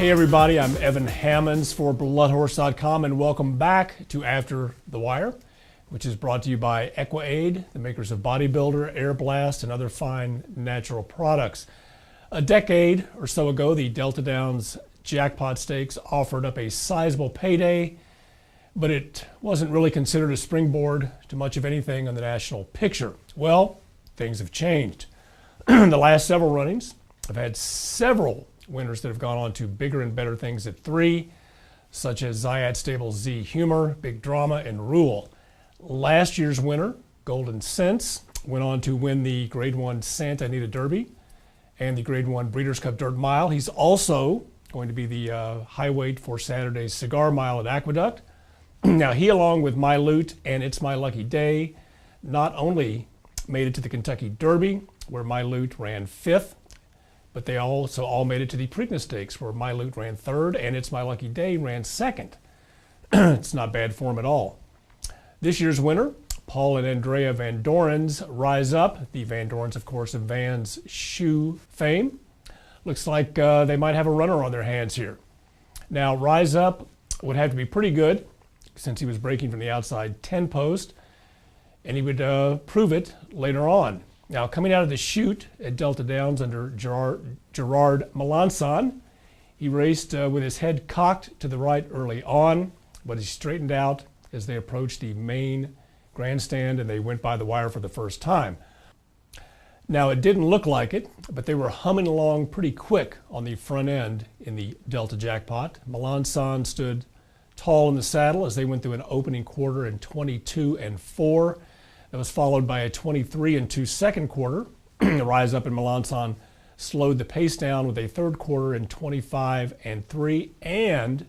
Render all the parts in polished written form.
Hey everybody, I'm Evan Hammonds for bloodhorse.com and welcome back to After the Wire, which is brought to you by EquiAid, the makers of Bodybuilder, Air Blast, and other fine natural products. A decade or so ago, the Delta Downs Jackpot Stakes offered up a sizable payday, but it wasn't really considered a springboard to much of anything on the national picture. Well, things have changed. The last several runnings have had several winners that have gone on to bigger and better things at 3, such as Zayat Stable's Z Humor, Big Drama, and Rule. Last year's winner, Golden Sense, went on to win the Grade 1 Santa Anita Derby and the Grade 1 Breeders' Cup Dirt Mile. He's also going to be the high weight for Saturday's Cigar Mile at Aqueduct. Now, he, along with My Loot and It's My Lucky Day, not only made it to the Kentucky Derby, where My Loot ran 5th, but they also all made it to the Preakness Stakes, where My Loot ran 3rd and It's My Lucky Day ran 2nd. It's not bad form at all. This year's winner, Paul and Andrea Van Doren's Rise Up, the Van Dorens, of course, of Van's shoe fame. Looks like they might have a runner on their hands here. Now, Rise Up would have to be pretty good, since he was breaking from the outside 10 post, and he would prove it later on. Now, coming out of the chute at Delta Downs under Gerard Melanson, he raced with his head cocked to the right early on, but he straightened out as they approached the main grandstand and they went by the wire for the first time. Now, it didn't look like it, but they were humming along pretty quick on the front end in the Delta Jackpot. Melanson stood tall in the saddle as they went through an opening quarter in 22-4. That was followed by a 23-2 second quarter. Rise Up and Melanson slowed the pace down with a third quarter in 25-3, and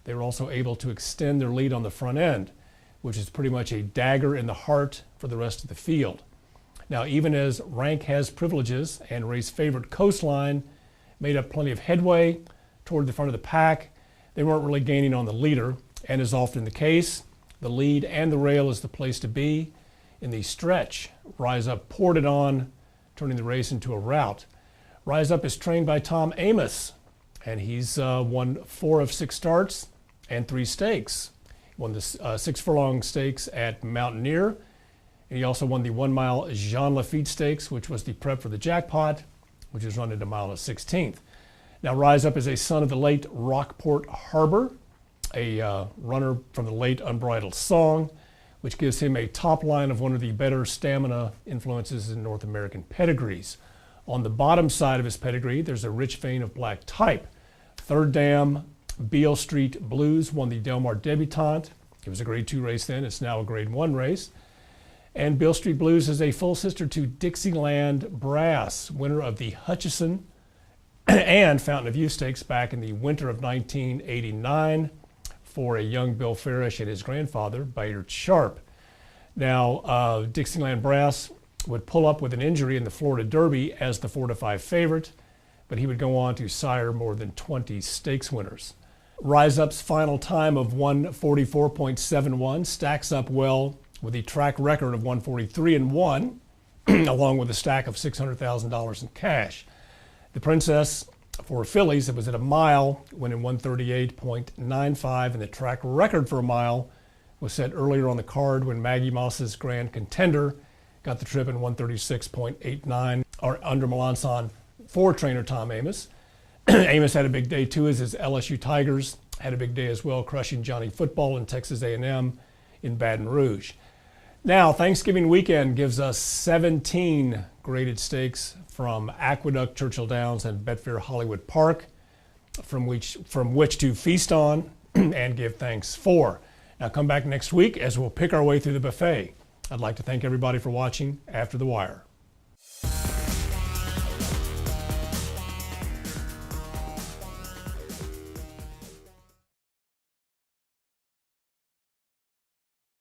they were also able to extend their lead on the front end, which is pretty much a dagger in the heart for the rest of the field. Now, even as rank has privileges and race favorite Coastline made up plenty of headway toward the front of the pack, they weren't really gaining on the leader, and as often the case, the lead and the rail is the place to be. In the stretch, Rise Up poured it on, turning the race into a rout. Rise Up is trained by Tom Amos, and he's won 4 of 6 starts and 3 stakes. He won the 6 furlong stakes at Mountaineer, and he also won the 1 mile Jean Lafitte Stakes, which was the prep for the jackpot, which is run at a mile and 16th. Now, Rise Up is a son of the late Rockport Harbor, a runner from the late Unbridled Song, which gives him a top line of one of the better stamina influences in North American pedigrees. On the bottom side of his pedigree, there's a rich vein of black type. Third Dam, Beale Street Blues won the Del Mar Debutante. It was a Grade 2 race then. It's now a Grade 1 race. And Beale Street Blues is a full sister to Dixieland Brass, winner of the Hutchison and Fountain of Youth Stakes back in the winter of 1989 for a young Bill Farish and his grandfather, Bayard Sharp. Now, Dixieland Brass would pull up with an injury in the Florida Derby as the 4-5 favorite, but he would go on to sire more than 20 stakes winners. Rise Up's final time of 144.71 stacks up well with a track record of 143-1, along with a stack of $600,000 in cash. The Princess for fillies, it was at a mile, went in 138.95, and the track record for a mile was set earlier on the card when Maggie Moss's Grand Contender got the trip in 136.89, or under Melanson for trainer Tom Amos. Amos had a big day too, as his LSU Tigers had a big day as well, crushing Johnny Football and Texas A&M in Baton Rouge. Now, Thanksgiving weekend gives us 17 graded stakes from Aqueduct, Churchill Downs, and Betfair Hollywood Park, from which to feast on and give thanks for. Now, come back next week as we'll pick our way through the buffet. I'd like to thank everybody for watching After the Wire.